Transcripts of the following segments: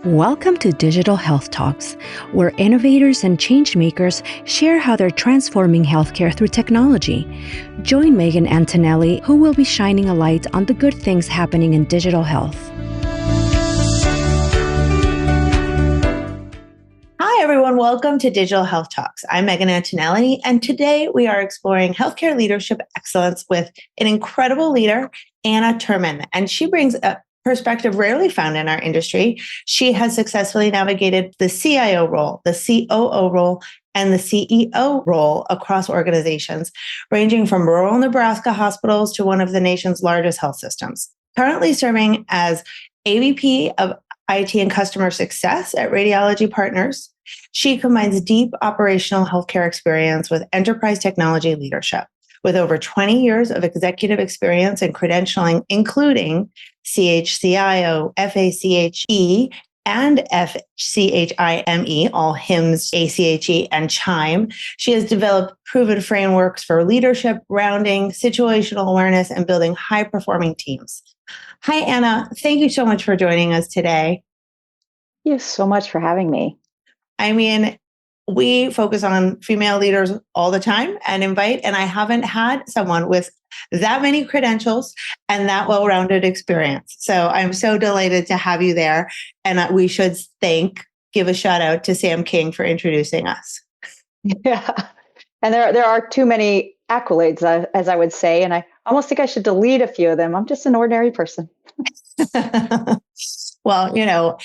Welcome to Digital Health Talks, where innovators and changemakers share how they're transforming healthcare through technology. Join Megan Antonelli, who will be shining a light on the good things happening in digital health. Hi, everyone. Welcome to Digital Health Talks. I'm Megan Antonelli, and today we are exploring healthcare leadership excellence with an incredible leader, Anna Turman, and she brings a perspective rarely found in our industry. She has successfully navigated the CIO role, the COO role, and the CEO role across organizations, ranging from rural Nebraska hospitals to one of the nation's largest health systems. Currently serving as AVP of IT and Customer Success at Radiology Partners, she combines deep operational healthcare experience with enterprise technology leadership. With over 20 years of executive experience in credentialing, including CHCIO, FACHE, and FCHIME, all HIMSS, ACHE, and CHIME. She has developed proven frameworks for leadership, grounding, situational awareness, and building high-performing teams. Hi, Anna. Thank you so much for joining us today. Thank you so much for having me. I mean, we focus on female leaders all the time and I haven't had someone with that many credentials and that well-rounded experience. So I'm so delighted to have you there. And we should give a shout out to Sam King for introducing us. Yeah. And there are too many accolades, as I would say. And I almost think I should delete a few of them. I'm just an ordinary person. Well,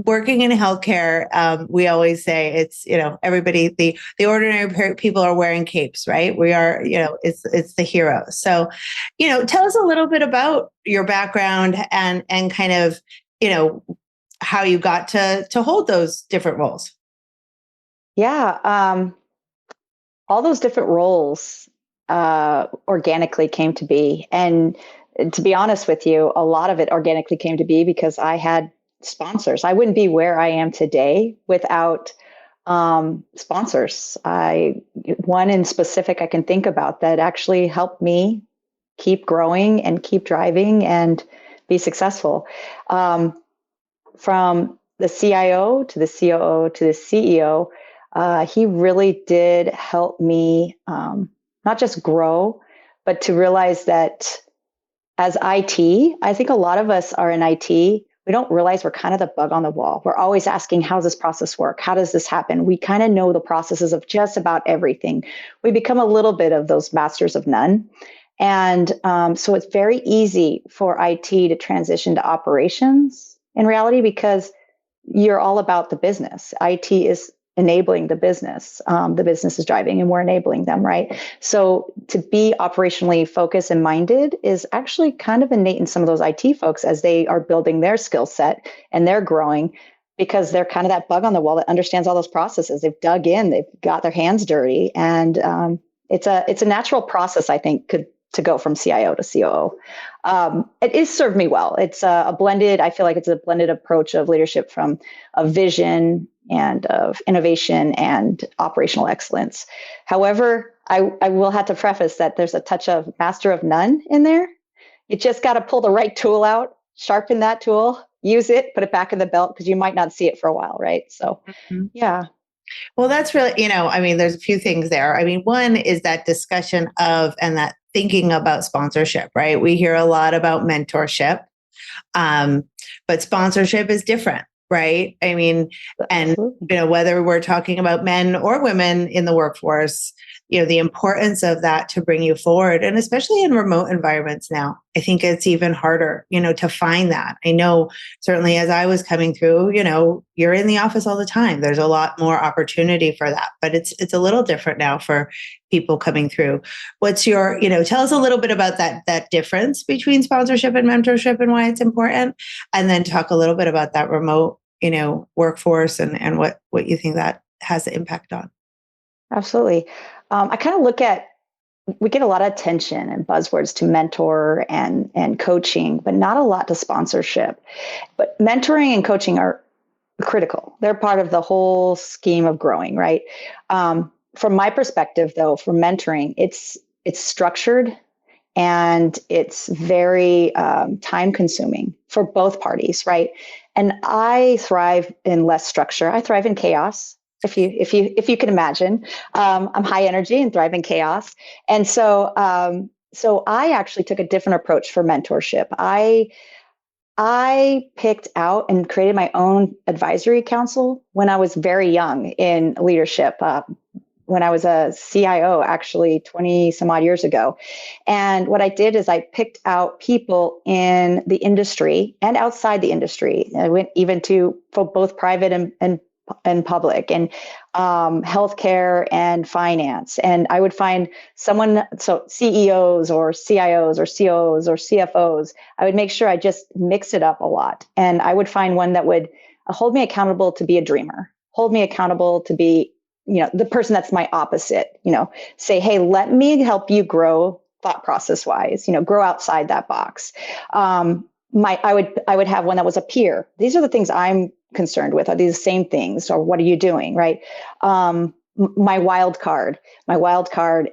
working in healthcare, we always say it's, everybody, the ordinary people are wearing capes, right? We are, it's the heroes. So, tell us a little bit about your background and kind of, how you got to hold those different roles. Yeah. All those different roles organically came to be. And to be honest with you, a lot of it organically came to be because I had sponsors. I wouldn't be where I am today without sponsors. One in specific I can think about that actually helped me keep growing and keep driving and be successful. From the CIO to the COO to the CEO, he really did help me not just grow, but to realize that as IT, I think a lot of us are in IT. We don't realize we're kind of the bug on the wall. We're always asking, how does this process work? How does this happen? We kind of know the processes of just about everything. We become a little bit of those masters of none. And so it's very easy for IT to transition to operations in reality because you're all about the business. IT is enabling the business. The business is driving and we're enabling them, right? So to be operationally focused and minded is actually kind of innate in some of those IT folks as they are building their skill set and they're growing because they're kind of that bug on the wall that understands all those processes. They've dug in, they've got their hands dirty. And it's a natural process, I think, to go from CIO to COO. It is served me well. It's I feel like it's a blended approach of leadership from a vision and of innovation and operational excellence. However, I will have to preface that there's a touch of master of none in there. You just got to pull the right tool out, sharpen that tool, use it, put it back in the belt because you might not see it for a while, right? So, yeah. Well, that's really, there's a few things there. One is that discussion of and that thinking about sponsorship, right? We hear a lot about mentorship, but sponsorship is different. Right. And, whether we're talking about men or women in the workforce, the importance of that to bring you forward. And especially in remote environments now, I think it's even harder, to find that. I know certainly as I was coming through, you're in the office all the time. There's a lot more opportunity for that, but it's a little different now for people coming through. What's your, tell us a little bit about that difference between sponsorship and mentorship and why it's important. And then talk a little bit about that remote, workforce and what you think that has the impact on. Absolutely. I kind of look at, we get a lot of attention and buzzwords to mentor and coaching, but not a lot to sponsorship. But mentoring and coaching are critical. They're part of the whole scheme of growing, right? From my perspective, though, for mentoring, it's structured and it's very time consuming for both parties, right? And I thrive in less structure. I thrive in chaos. If you can imagine, I'm high energy and thrive in chaos. And so I actually took a different approach for mentorship. I picked out and created my own advisory council when I was very young in leadership. When I was a CIO, actually 20 some odd years ago. And what I did is I picked out people in the industry and outside the industry. I went even to for both private and public, and healthcare and finance. And I would find someone, so CEOs or CIOs or COOs or CFOs, I would make sure I just mix it up a lot. And I would find one that would hold me accountable to be a dreamer, hold me accountable to be, the person that's my opposite, say, hey, let me help you grow thought process wise, grow outside that box. I would have one that was a peer. These are the things I'm concerned with. Are these the same things, or what are you doing? Right. My wild card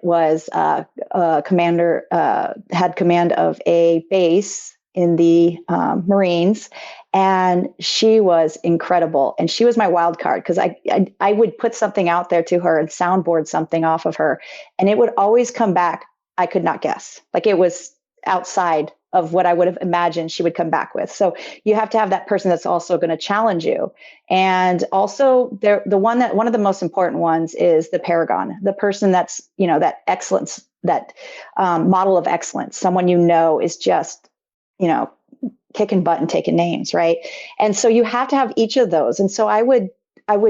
was a commander, had command of a base in the Marines, and she was incredible. And she was my wild card because I would put something out there to her and soundboard something off of her, and it would always come back. I could not guess. Like, it was outside of what I would have imagined she would come back with. So you have to have that person that's also going to challenge you. And also one of the most important ones is the paragon, the person that's, that excellence, that model of excellence, someone, is just, kicking butt and taking names. Right. And so you have to have each of those. And so I would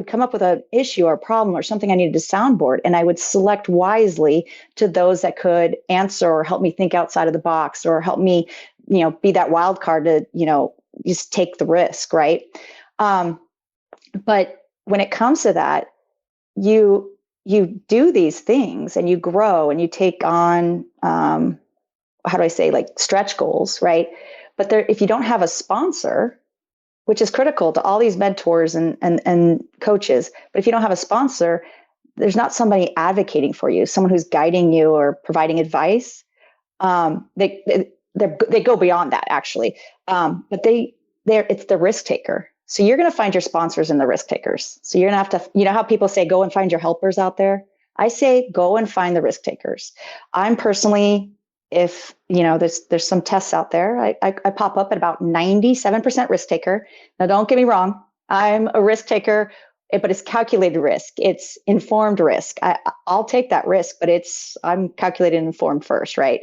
come up with an issue or a problem or something I needed to soundboard, and I would select wisely to those that could answer or help me think outside of the box, or help me, be that wild card to, just take the risk. Right. But when it comes to that, you do these things and you grow and you take on, how do I say, like, stretch goals. Right. But if you don't have a sponsor, which is critical to all these mentors and coaches, but if you don't have a sponsor, there's not somebody advocating for you, someone who's guiding you or providing advice. They go beyond that, actually, but it's the risk taker. So you're going to find your sponsors in the risk takers. So you're going to have to, how people say, go and find your helpers out there. I say, go and find the risk takers. I'm personally, if there's some tests out there, I pop up at about 97% risk taker. Now, don't get me wrong, I'm a risk taker, but it's calculated risk. It's informed risk. I'll take that risk, but I'm calculated and informed first, right?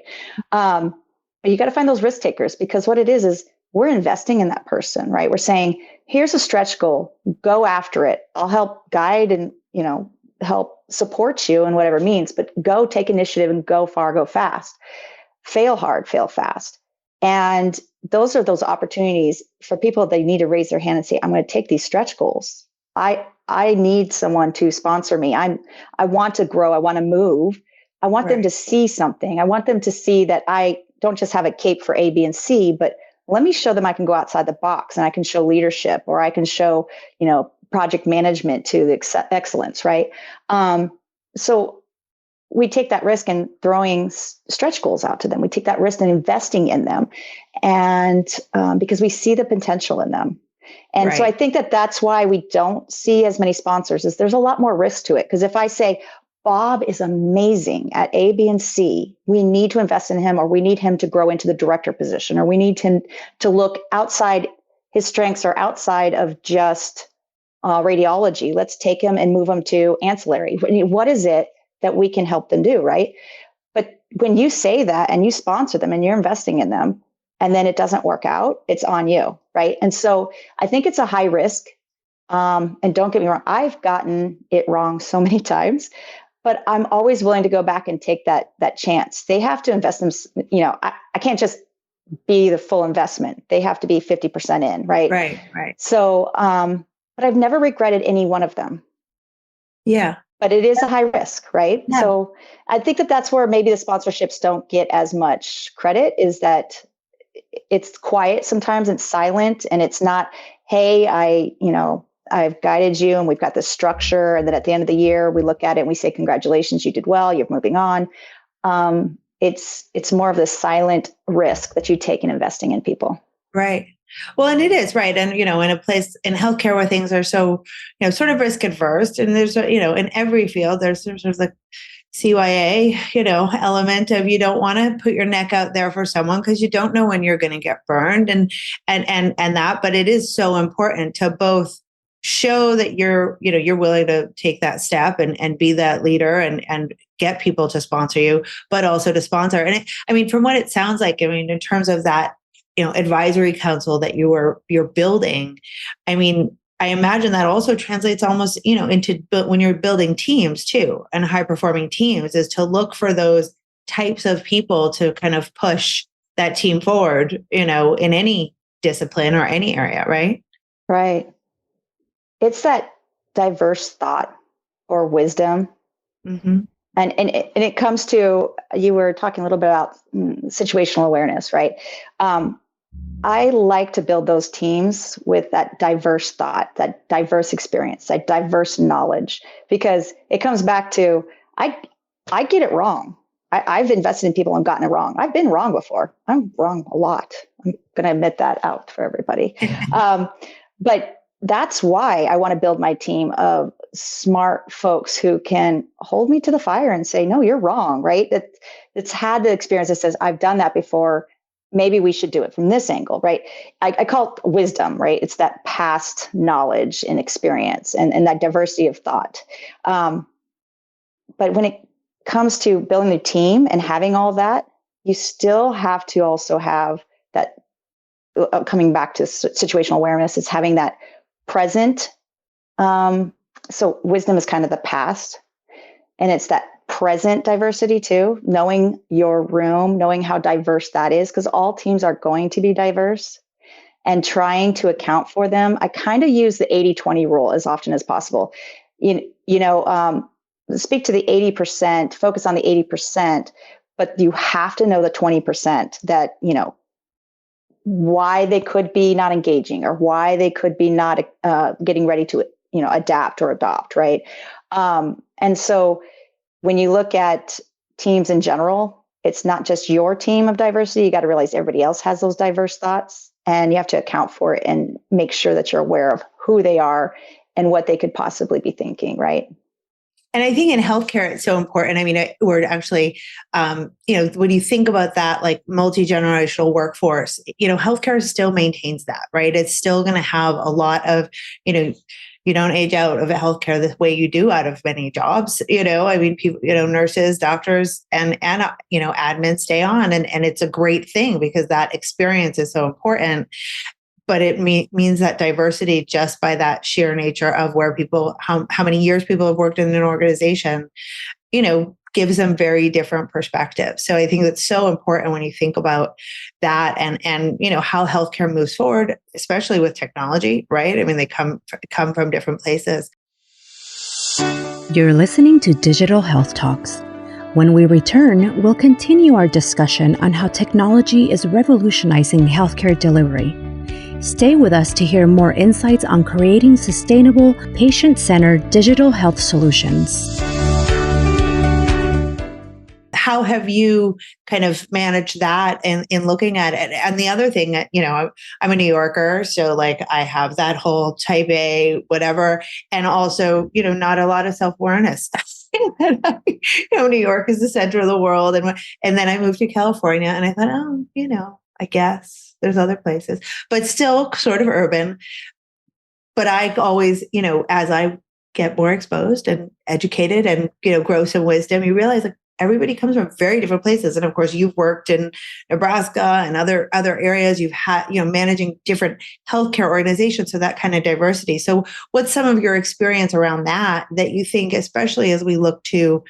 But you got to find those risk takers, because what it is we're investing in that person, right? We're saying, here's a stretch goal, go after it. I'll help guide and help support you in whatever means, but go take initiative and go far, go fast. Fail hard, fail fast. And those are those opportunities for people. They need to raise their hand and say, I'm going to take these stretch goals. I need someone to sponsor me. I want to grow. I want to move. I want them to see something. I want them to see that I don't just have a cape for A, B, and C, but let me show them I can go outside the box, and I can show leadership, or I can show, project management to the excellence. Right. So we take that risk in throwing stretch goals out to them. We take that risk in investing in them, and because we see the potential in them. And so I think that's why we don't see as many sponsors, is there's a lot more risk to it. Because if I say, Bob is amazing at A, B, and C, we need to invest in him, or we need him to grow into the director position, or we need him to look outside his strengths, or outside of just radiology. Let's take him and move him to ancillary. What is it that we can help them do, right? But when you say that and you sponsor them and you're investing in them, and then it doesn't work out, it's on you, right? And so I think it's a high risk. And don't get me wrong, I've gotten it wrong so many times, but I'm always willing to go back and take that chance. They have to invest in, I can't just be the full investment. They have to be 50% in, right? Right. So, but I've never regretted any one of them. Yeah. But it is a high risk, right? Yeah. So I think that's where maybe the sponsorships don't get as much credit, is that it's quiet sometimes, it's silent, and it's not, hey, I've guided you and we've got this structure. And then at the end of the year, we look at it and we say, congratulations, you did well, you're moving on. it's more of the silent risk that you take in investing in people. Right. Well, and it is right. And, in a place in healthcare where things are so, sort of risk adverse, and there's, in every field, there's sort of the CYA, element of you don't want to put your neck out there for someone because you don't know when you're going to get burned and that, but it is so important to both show that you're willing to take that step and be that leader and get people to sponsor you, but also to sponsor. And from what it sounds like, in terms of that, advisory council that you're building, I imagine that also translates almost, into when you're building teams too, and high performing teams, is to look for those types of people to kind of push that team forward, in any discipline or any area, right? Right. It's that diverse thought or wisdom. Mm-hmm. And it comes to, you were talking a little bit about situational awareness, right? I like to build those teams with that diverse thought, that diverse experience, that diverse knowledge, because it comes back to, I get it wrong. I've invested in people and gotten it wrong. I've been wrong before. I'm wrong a lot. I'm going to admit that out for everybody. But that's why I want to build my team of smart folks who can hold me to the fire and say, no, you're wrong, right? It's had the experience that says, I've done that before. Maybe we should do it from this angle, right? I call it wisdom, right? It's that past knowledge and experience and that diversity of thought. But when it comes to building the team and having all that, you still have to also have that, coming back to situational awareness, is having that present. So wisdom is kind of the past, and it's that present diversity too, knowing your room, knowing how diverse that is, because all teams are going to be diverse, and trying to account for them. I kind of use the 80-20 rule as often as possible. Speak to the 80%, focus on the 80%, but you have to know the 20% that, why they could be not engaging, or why they could be not getting ready to, adapt or adopt, right? And so when you look at teams in general, it's not just your team of diversity. You got to realize everybody else has those diverse thoughts, and you have to account for it and make sure that you're aware of who they are and what they could possibly be thinking, right? And I think in healthcare, it's so important. We're actually, when you think about that, like multi-generational workforce, healthcare still maintains that, right? It's still going to have a lot of, you don't age out of healthcare the way you do out of many jobs. People, nurses, doctors, and admin stay on, and it's a great thing because that experience is so important. But it means that diversity, just by that sheer nature of where people, how many years people have worked in an organization, gives them very different perspectives. So I think that's so important when you think about that and how healthcare moves forward, especially with technology, right? They come from different places. You're listening to Digital Health Talks. When we return, we'll continue our discussion on how technology is revolutionizing healthcare delivery. Stay with us to hear more insights on creating sustainable, patient-centered digital health solutions. How have you kind of managed that in looking at it? And the other thing that, I'm a New Yorker, so like I have that whole type A, whatever, and also, not a lot of self-awareness. New York is the center of the world. And then I moved to California and I thought, I guess there's other places, but still sort of urban. But I always, as I get more exposed and educated and, grow some wisdom, you realize like everybody comes from very different places. And of course, you've worked in Nebraska and other areas. You've had, managing different healthcare organizations. So that kind of diversity. So what's some of your experience around that you think, especially as we look to,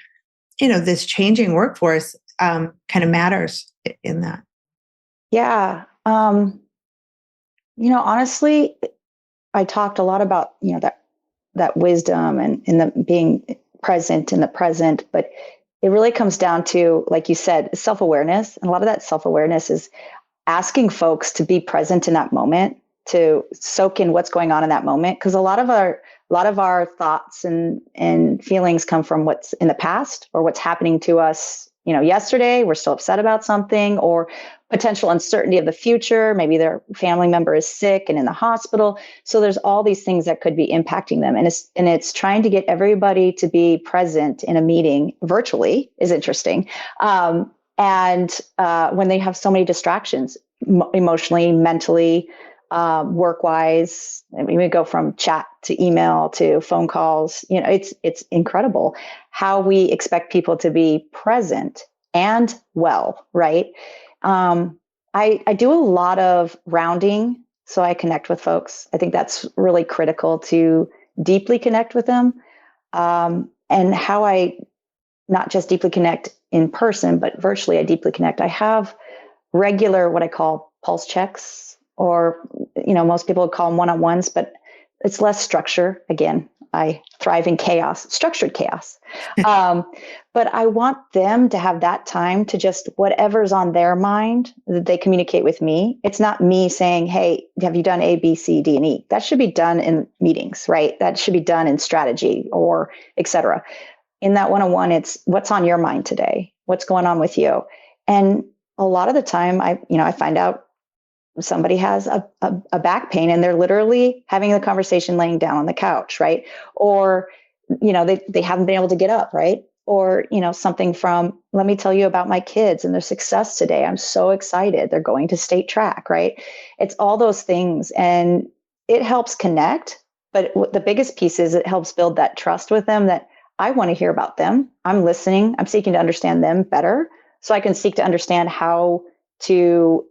this changing workforce, kind of matters in that? Yeah. Honestly, I talked a lot about, that wisdom and the being present in the present, but it really comes down to, like you said, self-awareness. And a lot of that self-awareness is asking folks to be present in that moment, to soak in what's going on in that moment. Because a lot of our thoughts and feelings come from what's in the past or what's happening to us yesterday, we're still upset about something, or potential uncertainty of the future. Maybe their family member is sick and in the hospital. So there's all these things that could be impacting them. And it's trying to get everybody to be present in a meeting virtually is interesting. And when they have so many distractions, emotionally, mentally, work-wise, we go from chat to email to phone calls. It's incredible how we expect people to be present and well, right? I do a lot of rounding, so I connect with folks. I think that's really critical to deeply connect with them, and how I not just deeply connect in person, but virtually I deeply connect. I have regular, what I call pulse checks, or, most people would call them one-on-ones, but it's less structure. Again, I thrive in chaos, structured chaos. But I want them to have that time to just whatever's on their mind that they communicate with me. It's not me saying, hey, have you done A, B, C, D, and E? That should be done in meetings, right? That should be done in strategy or et cetera. In that one-on-one, it's what's on your mind today? What's going on with you? And a lot of the time I find out somebody has a back pain and they're literally having the conversation laying down on the couch, right? Or, they haven't been able to get up, right? Or, something from, let me tell you about my kids and their success today. I'm so excited. They're going to state track, right? It's all those things. And it helps connect. But the biggest piece is it helps build that trust with them that I want to hear about them. I'm listening. I'm seeking to understand them better so I can seek to understand how to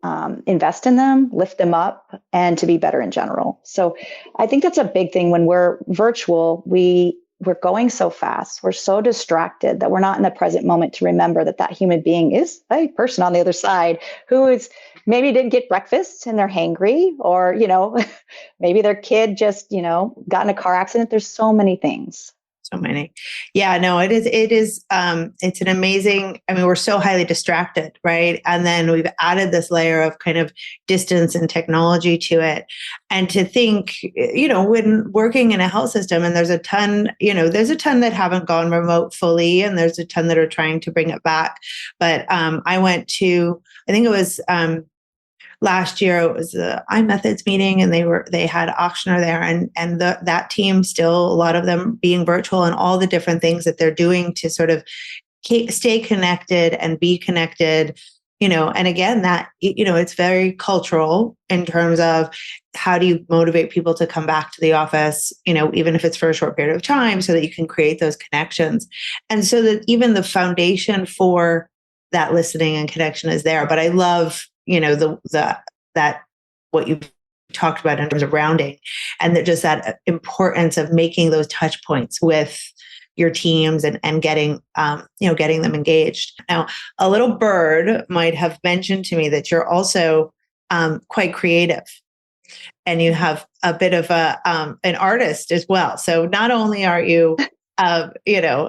invest in them, lift them up, and to be better in general. So I think that's a big thing when we're virtual. We're going so fast. We're so distracted that we're not in the present moment to remember that human being is a person on the other side who is maybe didn't get breakfast and they're hangry, or, maybe their kid just, got in a car accident. There's so many things. So many. Yeah, no, it is, it's an amazing, we're so highly distracted, right? And then we've added this layer of kind of distance and technology to it. And to think, when working in a health system, and there's a ton that haven't gone remote fully, and there's a ton that are trying to bring it back. But I went to, I think it was, last year it was the iMethods meeting, and they had Auctioner there, and that team, still a lot of them being virtual, and all the different things that they're doing to sort of stay connected and be connected. And again, that, it's very cultural in terms of how do you motivate people to come back to the office, even if it's for a short period of time, so that you can create those connections. And so that even the foundation for that listening and connection is there. But I love, that what you talked about in terms of rounding, and that importance of making those touch points with your teams and getting them engaged. Now, a little bird might have mentioned to me that you're also quite creative, and you have a bit of an artist as well. So not only are you an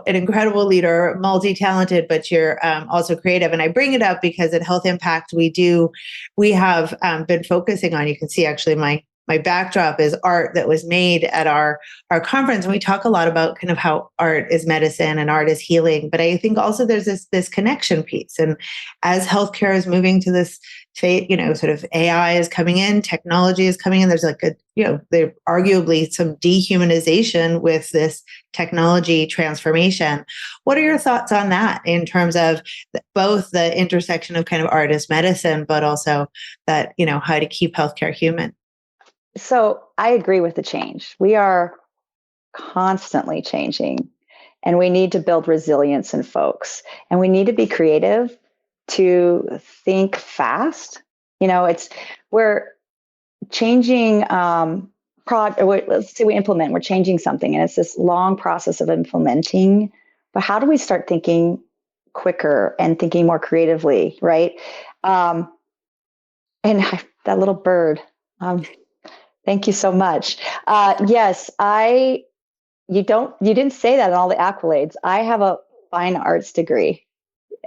incredible leader, multi-talented, but you're also creative. And I bring it up because at Health Impact, we have been focusing on, you can see actually my backdrop is art that was made at our conference. And we talk a lot about kind of how art is medicine and art is healing. But I think also there's this connection piece. And as healthcare is moving to this sort of AI is coming in, technology is coming in, there's there arguably some dehumanization with this technology transformation. What are your thoughts on that in terms of both the intersection of kind of art as medicine, but also that, how to keep healthcare human? So I agree with the change. We are constantly changing, and we need to build resilience in folks, and we need to be creative to think fast. We're changing, let's say we implement, we're changing something, and it's this long process of implementing. But how do we start thinking quicker and thinking more creatively, right? And that little bird, thank you so much. Yes, you didn't say that in all the accolades. I have a fine arts degree.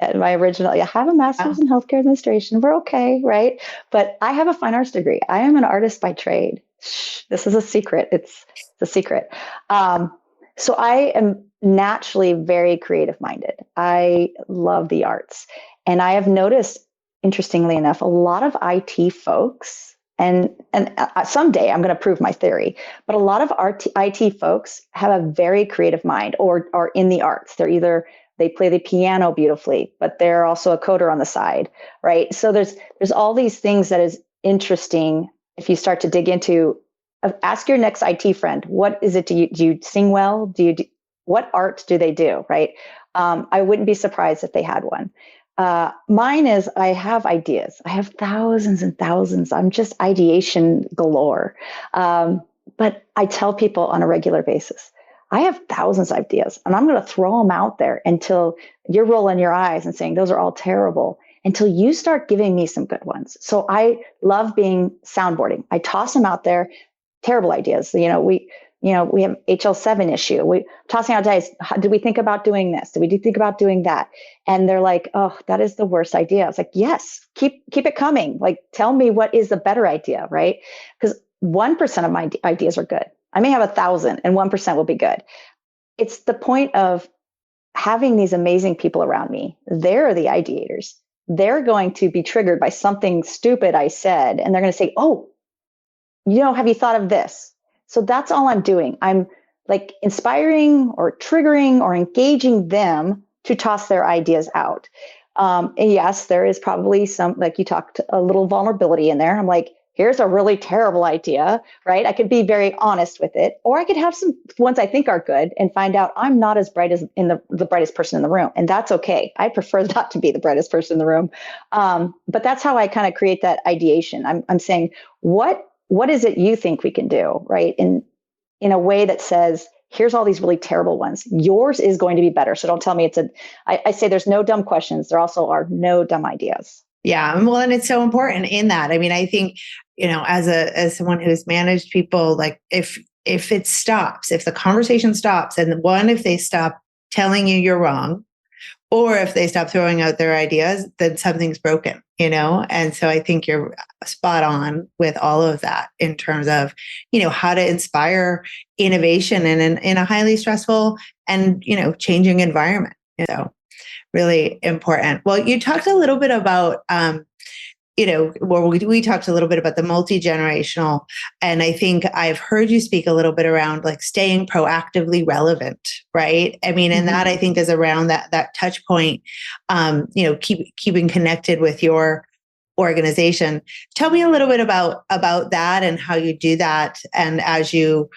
And I have a master's in healthcare administration. We're okay, right? But I have a fine arts degree. I am an artist by trade. Shh, this is a secret. It's a secret. So I am naturally very creative minded. I love the arts. And I have noticed, interestingly enough, a lot of IT folks, and someday I'm going to prove my theory, but a lot of IT folks have a very creative mind or are in the arts. They play the piano beautifully, but they're also a coder on the side, right? So there's all these things that is interesting if you start to dig into. Ask your next IT friend, what is it? Do you sing well? What art do they do? Right? I wouldn't be surprised if they had one. Mine is, I have ideas. I have thousands and thousands. I'm just ideation galore. But I tell people on a regular basis, I have thousands of ideas and I'm going to throw them out there until you're rolling your eyes and saying, those are all terrible, until you start giving me some good ones. So I love being soundboarding. I toss them out there, terrible ideas. We have HL7 issue. We tossing out dice. Did we think about doing this? Did we think about doing that? And they're like, oh, that is the worst idea. I was like, yes, keep it coming. Like, tell me what is the better idea, right? Because 1% of my ideas are good. I may have 1,000 and 1% will be good. It's the point of having these amazing people around me. They're the ideators. They're going to be triggered by something stupid I said. And they're going to say, oh, have you thought of this? So that's all I'm doing. I'm like inspiring or triggering or engaging them to toss their ideas out. And yes, there is probably some, like you talked, a little vulnerability in there. I'm like, here's a really terrible idea, right? I could be very honest with it, or I could have some ones I think are good and find out I'm not as bright as the brightest person in the room. And that's okay. I prefer not to be the brightest person in the room. But that's how I kind of create that ideation. I'm saying, what is it you think we can do, right? In a way that says, here's all these really terrible ones. Yours is going to be better. So don't tell me I say there's no dumb questions. There also are no dumb ideas. Yeah. Well, and it's so important in that. I mean, I think, as someone who's managed people, like if it stops, if the conversation stops, and if they stop telling you you're wrong, or if they stop throwing out their ideas, then something's broken, And so I think you're spot on with all of that in terms of, how to inspire innovation in a highly stressful and, changing environment. So really important. Well, you talked a little bit about, we talked a little bit about the multi-generational, and I think I've heard you speak a little bit around like staying proactively relevant, right? I mean, and that I think is around that touch point, keeping connected with your organization. Tell me a little bit about that and how you do that. And as you,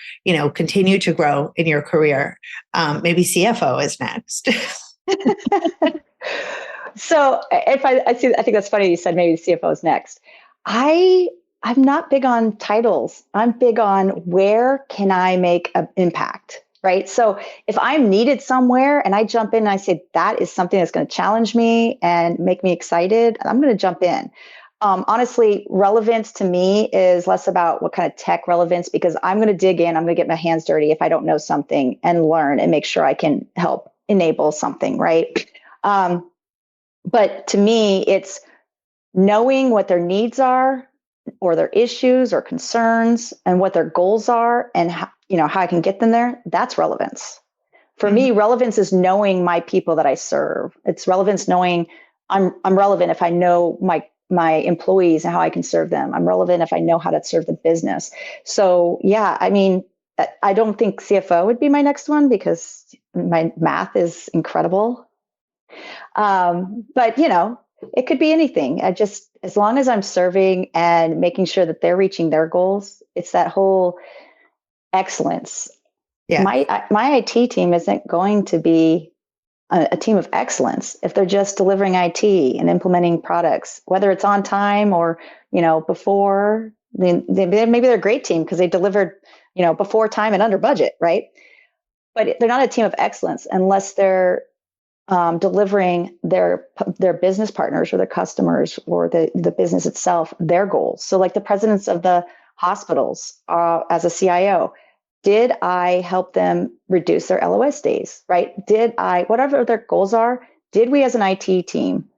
continue to grow in your career, maybe CFO is next. So I think that's funny. You said maybe the CFO is next. I'm not big on titles. I'm big on where can I make an impact, right? So if I'm needed somewhere and I jump in and I say, that is something that's going to challenge me and make me excited, I'm going to jump in. Honestly, relevance to me is less about what kind of tech relevance, because I'm going to dig in, I'm going to get my hands dirty if I don't know something and learn and make sure I can help enable something, right? But to me, it's knowing what their needs are or their issues or concerns and what their goals are and how I can get them there. That's relevance. For me, relevance is knowing my people that I serve. It's relevance knowing I'm relevant if I know my employees and how I can serve them. I'm relevant if I know how to serve the business. So yeah, I mean, I don't think CFO would be my next one because my math is incredible. But it could be anything. As long as I'm serving and making sure that they're reaching their goals, it's that whole excellence. Yeah. My IT team isn't going to be a team of excellence if they're just delivering IT and implementing products, whether it's on time or, before. Maybe they're a great team because they delivered, before time and under budget, right? But they're not a team of excellence unless they're delivering their business partners or their customers or the business itself, their goals. So like the presidents of the hospitals, as a CIO, did I help them reduce their LOS days, right? Whatever their goals are, did we as an IT team,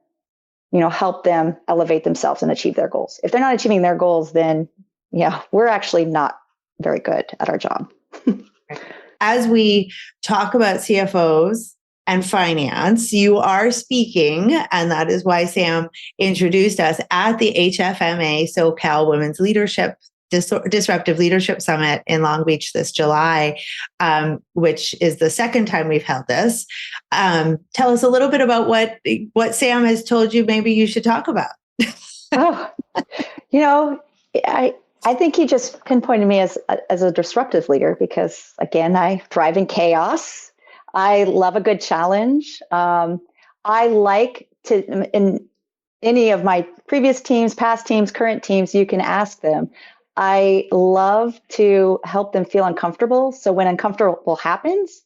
help them elevate themselves and achieve their goals? If they're not achieving their goals, then yeah, we're actually not very good at our job. as we talk about CFOs and finance, you are speaking, and that is why Sam introduced us at the HFMA SoCal Women's Leadership Disruptive Leadership Summit in Long Beach this July, which is the second time we've held this. Tell us a little bit about what Sam has told you maybe you should talk about. Oh, I think he just pinpointed me as a disruptive leader because, again, I thrive in chaos. I love a good challenge. I like to, in any of my previous teams, past teams, current teams, you can ask them. I love to help them feel uncomfortable. So when uncomfortable happens,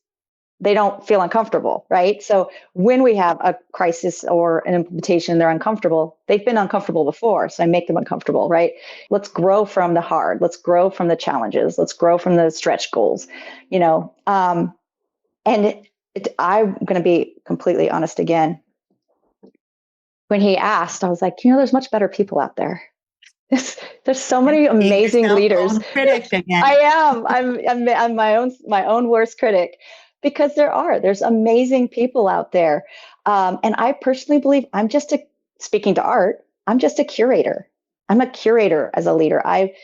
they don't feel uncomfortable, right? So when we have a crisis or an implementation, they're uncomfortable. They've been uncomfortable before, so I make them uncomfortable, right? Let's grow from the hard. Let's grow from the challenges. Let's grow from the stretch goals, And I'm going to be completely honest again. When he asked, I was like, there's much better people out there. There's so many amazing leaders. Critic again. I am. I'm my own worst critic because there's amazing people out there. And I personally believe speaking to art, I'm just a curator. I'm a curator as a leader. I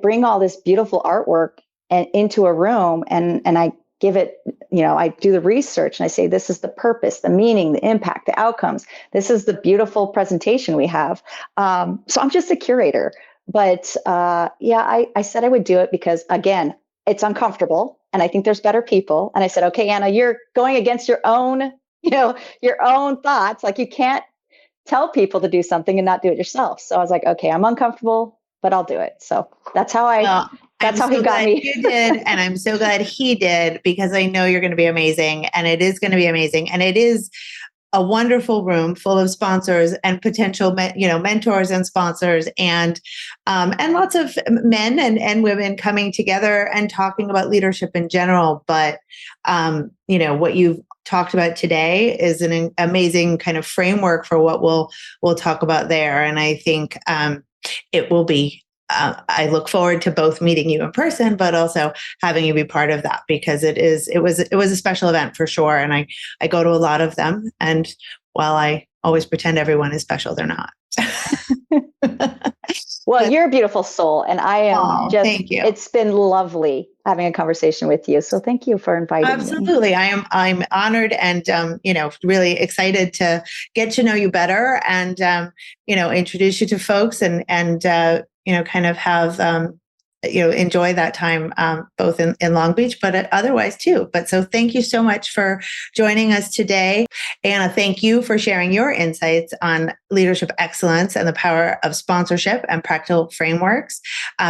bring all this beautiful artwork into a room and I give it, I do the research and I say, this is the purpose, the meaning, the impact, the outcomes. This is the beautiful presentation we have. So I'm just a curator. But I said I would do it because, again, it's uncomfortable. And I think there's better people. And I said, okay, Anna, you're going against your own, your own thoughts. Like you can't tell people to do something and not do it yourself. So I was like, okay, I'm uncomfortable, but I'll do it. So that's how That's how he got me. You did, and I'm so glad he did because I know you're going to be amazing, and it is going to be amazing, and it is a wonderful room full of sponsors and potential, mentors and sponsors, and lots of men and women coming together and talking about leadership in general. But what you've talked about today is an amazing kind of framework for what we'll talk about there, and I think it will be. I look forward to both meeting you in person, but also having you be part of that because it was a special event for sure. And I go to a lot of them. And while I always pretend everyone is special, they're not. Well, you're a beautiful soul. And I am thank you. It's been lovely having a conversation with you. So thank you for inviting me. Absolutely. I'm honored and, really excited to get to know you better and, introduce you to folks and kind of have, enjoy that time both in Long Beach, but otherwise too. But so thank you so much for joining us today. Anna, thank you for sharing your insights on leadership excellence and the power of sponsorship and practical frameworks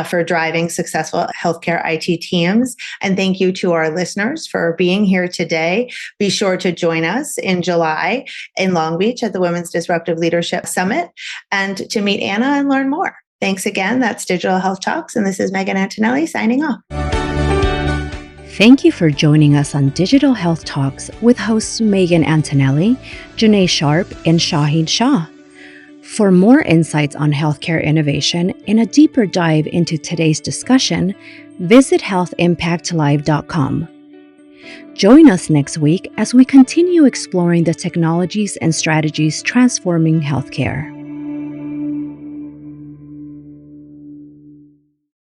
for driving successful healthcare IT teams. And thank you to our listeners for being here today. Be sure to join us in July in Long Beach at the Women's Disruptive Leadership Summit and to meet Anna and learn more. Thanks again. That's Digital Health Talks, and this is Megan Antonelli signing off. Thank you for joining us on Digital Health Talks with hosts Megan Antonelli, Janae Sharp, and Shahid Shah. For more insights on healthcare innovation and a deeper dive into today's discussion, visit healthimpactlive.com. Join us next week as we continue exploring the technologies and strategies transforming healthcare.